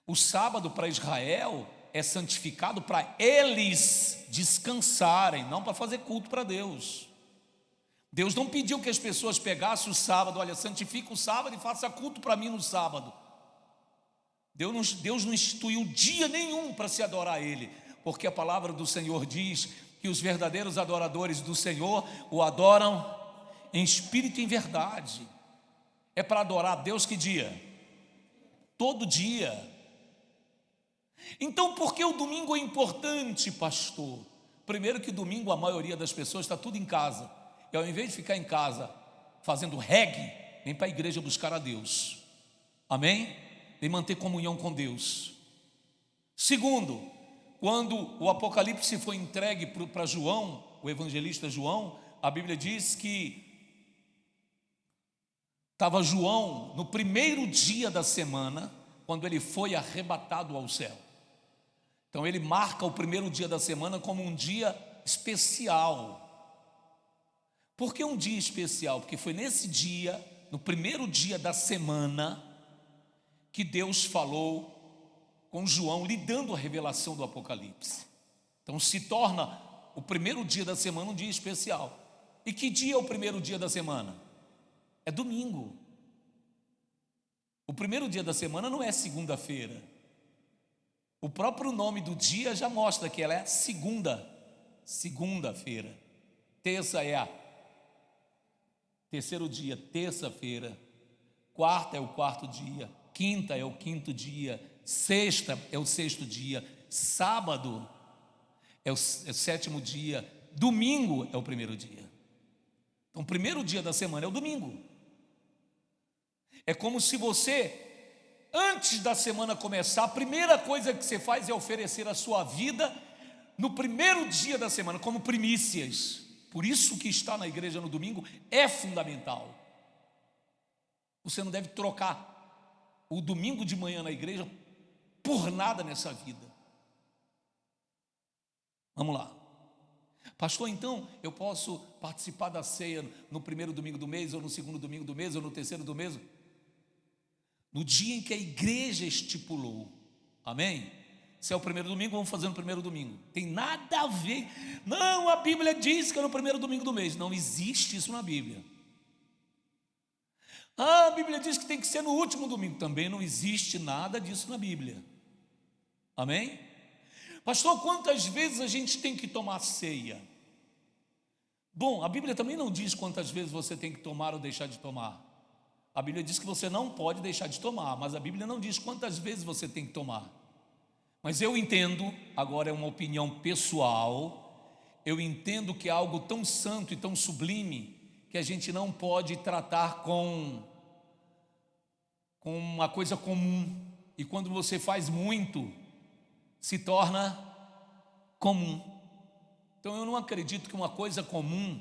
O sábado para Israel é santificado para eles descansarem, não para fazer culto para Deus. Deus não pediu que as pessoas pegassem o sábado, olha, santifica o sábado e faça culto para mim no sábado. Deus não instituiu dia nenhum para se adorar a Ele, porque a palavra do Senhor diz que os verdadeiros adoradores do Senhor o adoram em espírito e em verdade. É para adorar a Deus que dia? Todo dia. Então, por que o domingo é importante, pastor? Primeiro que domingo a maioria das pessoas está tudo em casa. E ao invés de ficar em casa fazendo reggae, vem para a igreja buscar a Deus. Amém? Vem manter comunhão com Deus. Segundo, quando o Apocalipse foi entregue para João, o evangelista João, a Bíblia diz que estava João no primeiro dia da semana, quando ele foi arrebatado ao céu. Então ele marca o primeiro dia da semana como um dia especial. Por que um dia especial? Porque foi nesse dia, no primeiro dia da semana, que Deus falou com João, lhe dando a revelação do Apocalipse. Então se torna o primeiro dia da semana um dia especial. E que dia é o primeiro dia da semana? É domingo. O primeiro dia da semana não é segunda-feira. O próprio nome do dia já mostra que ela é segunda-feira. Terça é a terceiro dia, terça-feira. Quarta é o quarto dia. Quinta é o quinto dia. Sexta é o sexto dia. Sábado é o sétimo dia. Domingo é o primeiro dia. Então, o primeiro dia da semana é o domingo. É como se você, antes da semana começar, a primeira coisa que você faz é oferecer a sua vida no primeiro dia da semana, como primícias. Por isso que estar na igreja no domingo é fundamental. Você não deve trocar o domingo de manhã na igreja por nada nessa vida. Vamos lá. Pastor, então eu posso participar da ceia no primeiro domingo do mês, ou no segundo domingo do mês, ou no terceiro do mês? No dia em que a igreja estipulou. Amém? Se é o primeiro domingo, vamos fazer no primeiro domingo. Tem nada a ver. Não, a Bíblia diz que é no primeiro domingo do mês. Não existe isso na Bíblia. A Bíblia diz que tem que ser no último domingo. Também não existe nada disso na Bíblia. Amém? Pastor, quantas vezes a gente tem que tomar ceia? Bom, a Bíblia também não diz quantas vezes você tem que tomar ou deixar de tomar. A Bíblia diz que você não pode deixar de tomar, mas a Bíblia não diz quantas vezes você tem que tomar. Mas eu entendo, agora é uma opinião pessoal, eu entendo que é algo tão santo e tão sublime que a gente não pode tratar com uma coisa comum. E quando você faz muito, se torna comum. Então eu não acredito que uma coisa comum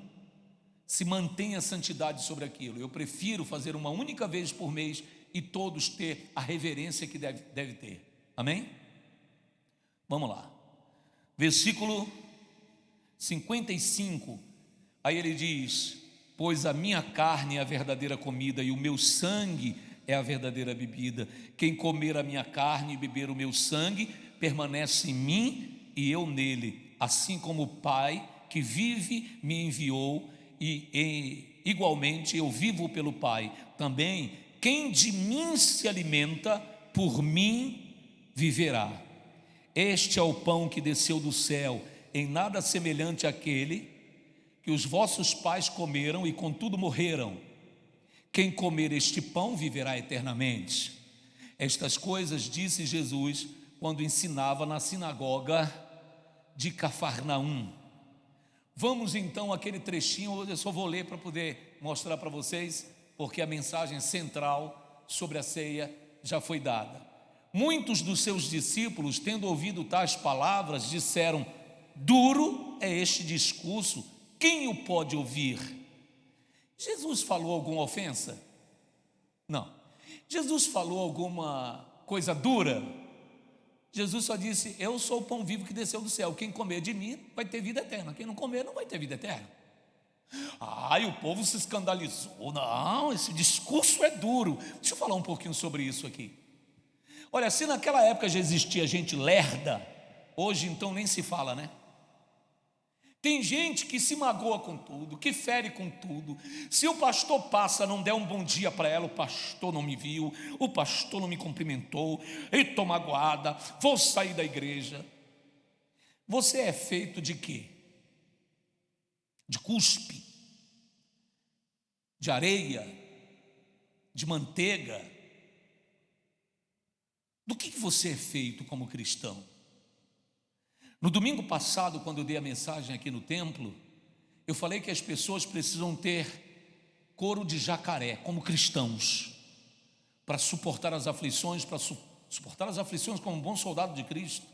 se mantenha a santidade sobre aquilo. Eu prefiro fazer uma única vez por mês e todos ter a reverência que deve ter. Amém? Vamos lá. Versículo 55. Aí ele diz: pois a minha carne é a verdadeira comida e o meu sangue é a verdadeira bebida. Quem comer a minha carne e beber o meu sangue permanece em mim e eu nele, assim como o Pai que vive me enviou e igualmente eu vivo pelo Pai. Também quem de mim se alimenta, por mim viverá. Este é o pão que desceu do céu, em nada semelhante àquele que os vossos pais comeram e contudo morreram. Quem comer este pão viverá eternamente. Estas coisas disse Jesus quando ensinava na sinagoga de Cafarnaum. Vamos então àquele trechinho, eu só vou ler para poder mostrar para vocês, porque a mensagem central sobre a ceia já foi dada. Muitos dos seus discípulos, tendo ouvido tais palavras, disseram: duro é este discurso, quem o pode ouvir? Jesus falou alguma ofensa? Não. Jesus falou alguma coisa dura? Jesus só disse: eu sou o pão vivo que desceu do céu. Quem comer de mim vai ter vida eterna. Quem não comer não vai ter vida eterna. E o povo se escandalizou. Não, esse discurso é duro. Deixa eu falar um pouquinho sobre isso aqui. Olha, se naquela época já existia gente lerda, hoje então nem se fala, né? Tem gente que se magoa com tudo, que fere com tudo. Se o pastor passa, não der um bom dia para ela, o pastor não me viu, o pastor não me cumprimentou, e estou magoada, vou sair da igreja. Você é feito de quê? De cuspe, de areia, de manteiga. Do que você é feito como cristão? No domingo passado, quando eu dei a mensagem aqui no templo, eu falei que as pessoas precisam ter couro de jacaré, como cristãos, para suportar as aflições, como um bom soldado de Cristo,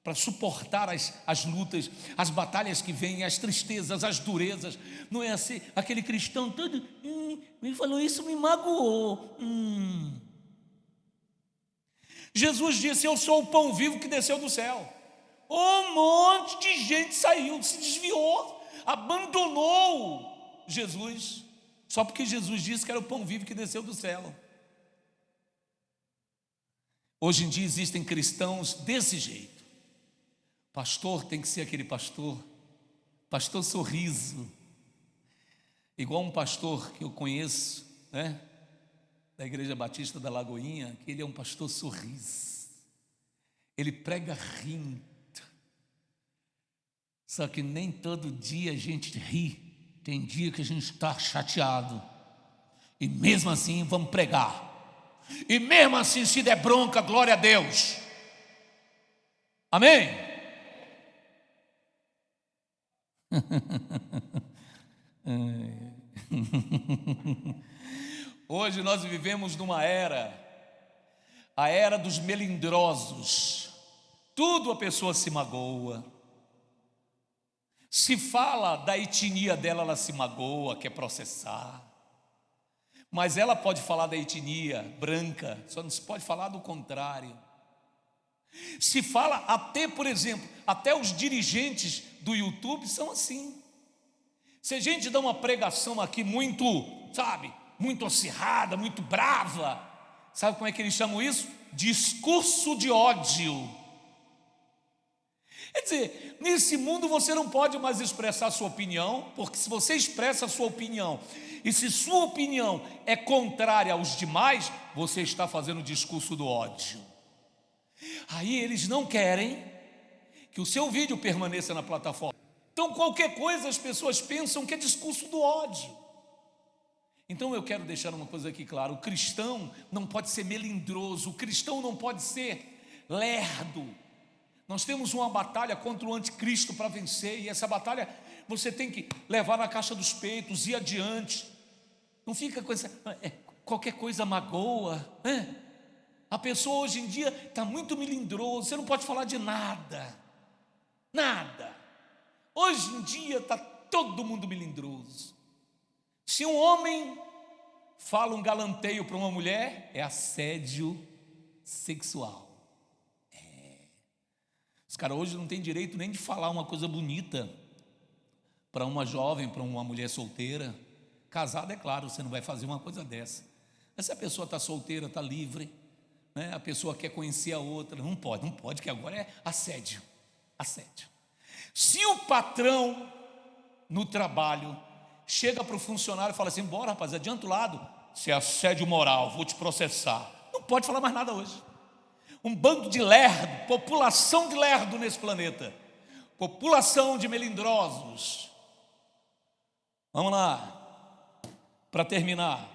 para suportar as lutas, as batalhas que vêm, as tristezas, as durezas. Não é assim, aquele cristão todo, me falou isso, me magoou. Jesus disse: eu sou o pão vivo que desceu do céu. Um monte de gente saiu, se desviou, abandonou Jesus, só porque Jesus disse que era o pão vivo que desceu do céu. Hoje em dia existem cristãos desse jeito. Pastor tem que ser aquele pastor sorriso, igual um pastor que eu conheço, né, da Igreja Batista da Lagoinha, que ele é um pastor sorriso, ele prega rindo. Só que nem todo dia a gente ri, tem dia que a gente está chateado, e mesmo assim vamos pregar, e mesmo assim se der bronca, glória a Deus, amém? Hoje nós vivemos numa era, a era dos melindrosos, tudo a pessoa se magoa. Se fala da etnia dela, ela se magoa, quer processar. Mas ela pode falar da etnia branca, só não se pode falar do contrário. Se fala até, por exemplo, até os dirigentes do YouTube são assim. Se a gente dá uma pregação aqui muito, muito acirrada, muito brava, sabe como é que eles chamam isso? Discurso de ódio. Quer dizer, nesse mundo você não pode mais expressar a sua opinião, porque se você expressa a sua opinião, e se sua opinião é contrária aos demais, você está fazendo o discurso do ódio. Aí eles não querem que o seu vídeo permaneça na plataforma. Então qualquer coisa as pessoas pensam que é discurso do ódio. Então eu quero deixar uma coisa aqui clara: o cristão não pode ser melindroso, o cristão não pode ser lerdo. Nós temos uma batalha contra o anticristo para vencer, e essa batalha você tem que levar na caixa dos peitos, ir adiante. Não fica com essa, qualquer coisa magoa, né? A pessoa hoje em dia está muito melindrosa, você não pode falar de nada. Hoje em dia está todo mundo melindroso. Se um homem fala um galanteio para uma mulher, é assédio sexual. Os caras hoje não têm direito nem de falar uma coisa bonita para uma jovem, para uma mulher solteira. Casada, é claro, você não vai fazer uma coisa dessa. Mas se a pessoa está solteira, está livre, né? A pessoa quer conhecer a outra, não pode, que agora é assédio. Se o patrão no trabalho chega para o funcionário e fala assim: bora rapaz, adianta o lado, se é assédio moral, vou te processar. Não pode falar mais nada hoje. Um bando de lerdo, população de lerdo nesse planeta, população de melindrosos. Vamos lá, para terminar.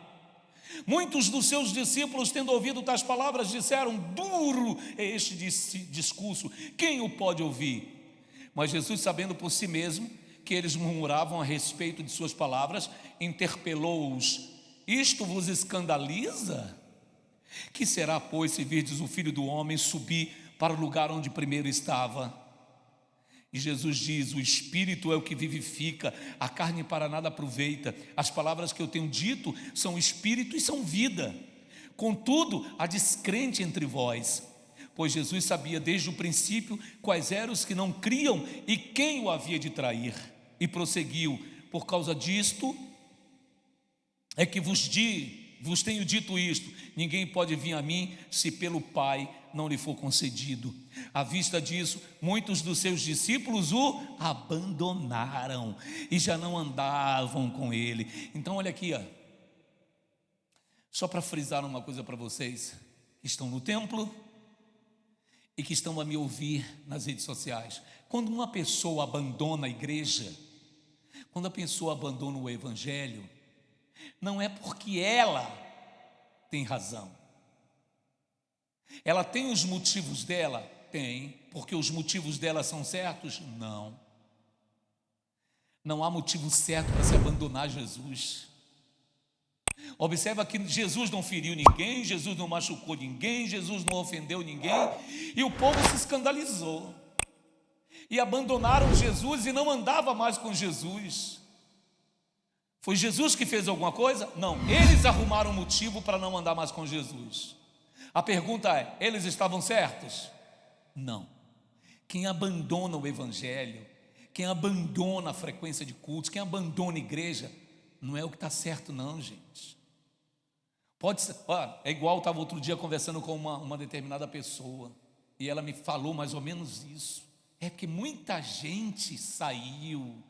Muitos dos seus discípulos, tendo ouvido tais palavras, disseram: duro é este discurso, quem o pode ouvir? Mas Jesus, sabendo por si mesmo que eles murmuravam a respeito de suas palavras, interpelou-os: isto vos escandaliza? Que será, pois, se virdes o Filho do Homem subir para o lugar onde primeiro estava? E Jesus diz: o Espírito é o que vivifica, a carne para nada aproveita. As palavras que eu tenho dito são Espírito e são vida. Contudo, há descrente entre vós, pois Jesus sabia desde o princípio quais eram os que não criam e quem o havia de trair. E prosseguiu: por causa disto é que vos tenho dito isto: ninguém pode vir a mim se pelo Pai não lhe for concedido. À vista disso, muitos dos seus discípulos o abandonaram e já não andavam com ele. Então olha aqui, só para frisar uma coisa para vocês que estão no templo e que estão a me ouvir nas redes sociais. Quando uma pessoa abandona a igreja, quando a pessoa abandona o evangelho, não é porque ela tem razão. Ela tem os motivos dela? Tem. Porque os motivos dela são certos? Não. Não há motivo certo para se abandonar Jesus. Observa que Jesus não feriu ninguém, Jesus não machucou ninguém, Jesus não ofendeu ninguém, e o povo se escandalizou e abandonaram Jesus e não andava mais com Jesus. Foi Jesus que fez alguma coisa? Não, eles arrumaram motivo para não andar mais com Jesus. A pergunta é: eles estavam certos? Não. Quem abandona o evangelho, quem abandona a frequência de cultos, quem abandona a igreja, não é o que está certo não, gente. Pode ser, é igual, eu estava outro dia conversando com uma determinada pessoa, e ela me falou mais ou menos isso. É porque muita gente saiu.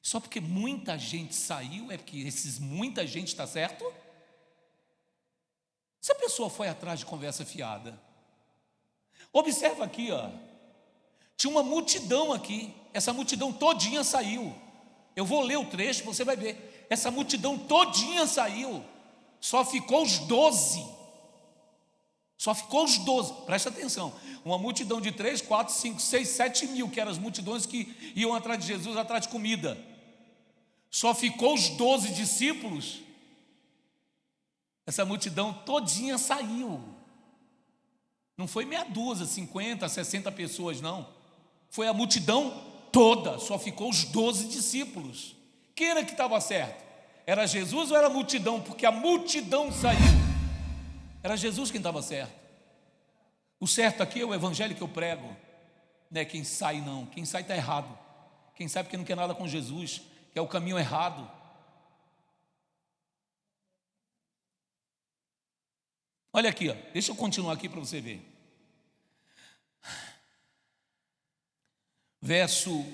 Só porque muita gente saiu, é porque muita gente está certo? Se a pessoa foi atrás de conversa fiada, observa aqui, tinha uma multidão aqui, essa multidão todinha saiu. Eu vou ler o trecho, você vai ver. Essa multidão todinha saiu, só ficou os 12. Só ficou os 12, presta atenção. Uma multidão de 3, 4, 5, 6, 7 mil, que eram as multidões que iam atrás de Jesus, atrás de comida. Só ficou os 12 discípulos. Essa multidão todinha saiu. Não foi meia dúzia, 50, 60 pessoas, não. Foi a multidão toda, só ficou os 12 discípulos. Quem era que estava certo? Era Jesus ou era a multidão? Porque a multidão saiu. Era Jesus quem estava certo. O certo aqui é o evangelho que eu prego. Não é quem sai não, quem sai está errado. Quem sai porque não quer nada com Jesus, que é o caminho errado. Olha aqui, deixa eu continuar aqui para você ver. Verso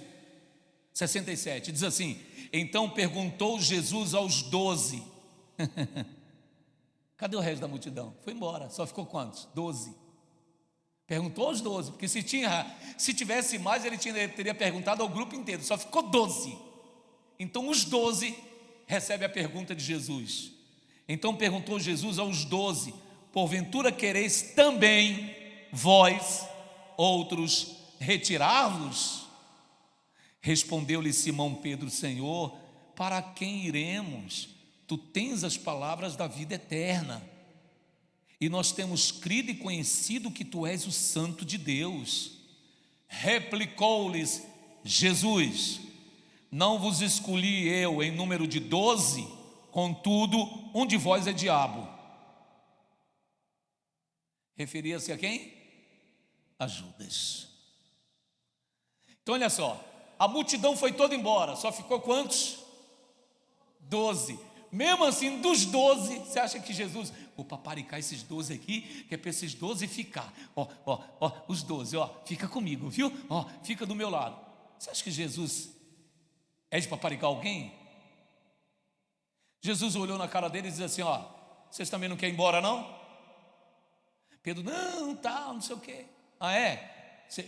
67, diz assim: então perguntou Jesus aos 12. Cadê o resto da multidão? Foi embora, só ficou quantos? 12. Perguntou aos 12, porque se tivesse mais, ele teria perguntado ao grupo inteiro, só ficou 12. Então os 12 recebem a pergunta de Jesus. Então perguntou Jesus aos 12: porventura quereis também vós outros retirar-vos? Respondeu-lhe Simão Pedro: Senhor, para quem iremos? Tu tens as palavras da vida eterna, e nós temos crido e conhecido que tu és o Santo de Deus. Replicou-lhes Jesus: não vos escolhi eu em número de 12, contudo, um de vós é diabo. Referia-se a quem? A Judas. Então olha só, a multidão foi toda embora, só ficou quantos? 12. Mesmo assim, dos 12, você acha que Jesus, vou paparicar esses 12 aqui, que é para esses 12 ficar, os 12, fica comigo, viu? Fica do meu lado. Você acha que Jesus é de paparicar alguém? Jesus olhou na cara deles e disse assim: vocês também não querem ir embora não? Pedro: não sei o quê.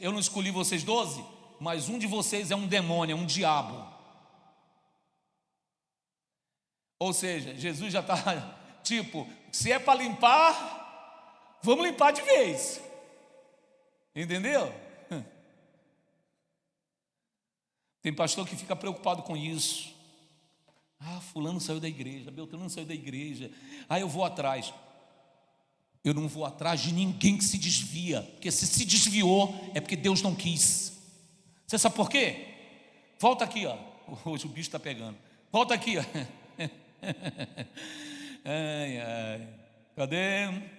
Eu não escolhi vocês 12, mas um de vocês é um demônio, é um diabo. Ou seja, Jesus já está tipo, se é para limpar, vamos limpar de vez. Entendeu? Tem pastor que fica preocupado com isso. Fulano saiu da igreja, Beltrano saiu da igreja, eu vou atrás. Eu não vou atrás de ninguém que se desvia, porque se desviou é porque Deus não quis. Você sabe por quê? Volta aqui, ó. Hoje o bicho está pegando. Volta aqui, ó. Ai, ai. Cadê?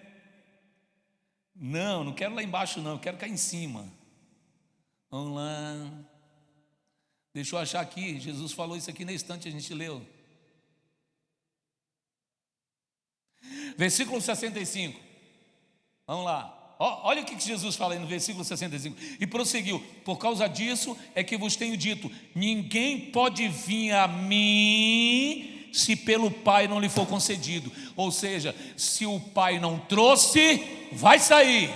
Não quero lá embaixo não, eu quero cá em cima. Vamos lá. Deixa eu achar aqui. Jesus falou isso aqui na estante, a gente leu. Versículo 65. Vamos lá. Olha o que Jesus fala aí no versículo 65. E prosseguiu: por causa disso é que vos tenho dito: ninguém pode vir a mim se pelo Pai não lhe for concedido. Ou seja, se o Pai não trouxe, vai sair.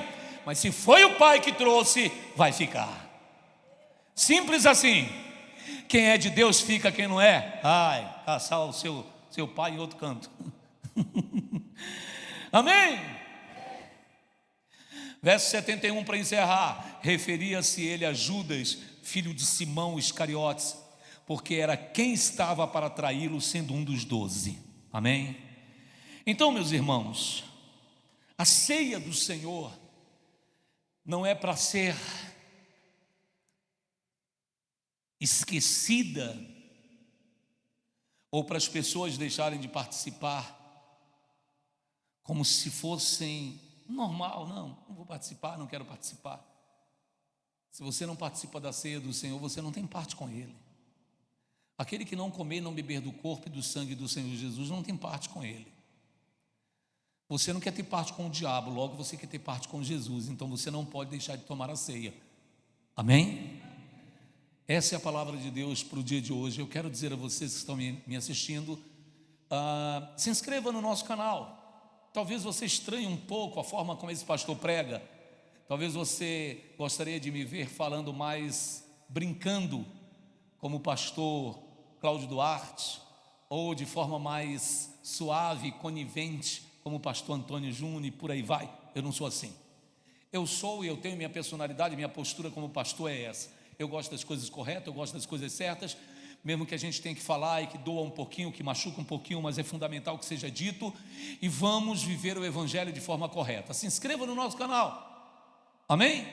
Mas se foi o Pai que trouxe, vai ficar. Simples assim. Quem é de Deus fica, quem não é, ai, caçar o seu pai em outro canto. Amém? Verso 71 para encerrar. Referia-se ele a Judas, filho de Simão Iscariotes, porque era quem estava para traí-lo, sendo um dos 12. Amém? Então, meus irmãos, a ceia do Senhor não é para ser esquecida ou para as pessoas deixarem de participar como se fossem normal. Não vou participar, não quero participar. Se você não participa da ceia do Senhor, você não tem parte com Ele. Aquele que não comer e não beber do corpo e do sangue do Senhor Jesus não tem parte com Ele. Você não quer ter parte com o diabo, logo você quer ter parte com Jesus. Então você não pode deixar de tomar a ceia. Amém? Essa é a palavra de Deus para o dia de hoje. Eu quero dizer a vocês que estão me assistindo, se inscreva no nosso canal. Talvez você estranhe um pouco a forma como esse pastor prega. Talvez você gostaria de me ver falando mais, brincando, como o pastor Cláudio Duarte, ou de forma mais suave, conivente, como o pastor Antônio Júnior, e por aí vai. Eu não sou assim. Eu sou e eu tenho minha personalidade, minha postura como pastor é essa. Eu gosto das coisas corretas, eu gosto das coisas certas, mesmo que a gente tenha que falar e que doa um pouquinho, que machuca um pouquinho, mas é fundamental que seja dito, e vamos viver o Evangelho de forma correta. Se inscreva no nosso canal, amém?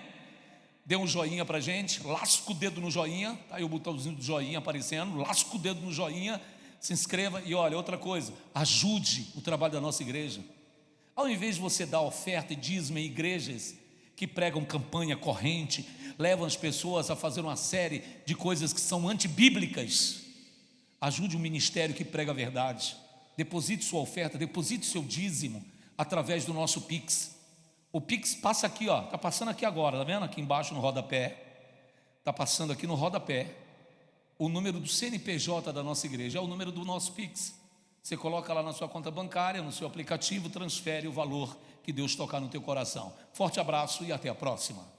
Dê um joinha para a gente, lasca o dedo no joinha, tá aí o botãozinho do joinha aparecendo, lasca o dedo no joinha, se inscreva. E olha, outra coisa, ajude o trabalho da nossa igreja. Ao invés de você dar oferta e dízimo em igrejas que pregam campanha corrente, levam as pessoas a fazer uma série de coisas que são antibíblicas, ajude o ministério que prega a verdade. Deposite sua oferta, deposite seu dízimo através do nosso Pix. O Pix passa aqui, ó, está passando aqui agora, está vendo? Aqui embaixo no rodapé, está passando aqui no rodapé o número do CNPJ da nossa igreja, é o número do nosso Pix. Você coloca lá na sua conta bancária, no seu aplicativo, transfere o valor que Deus tocar no teu coração. Forte abraço e até a próxima.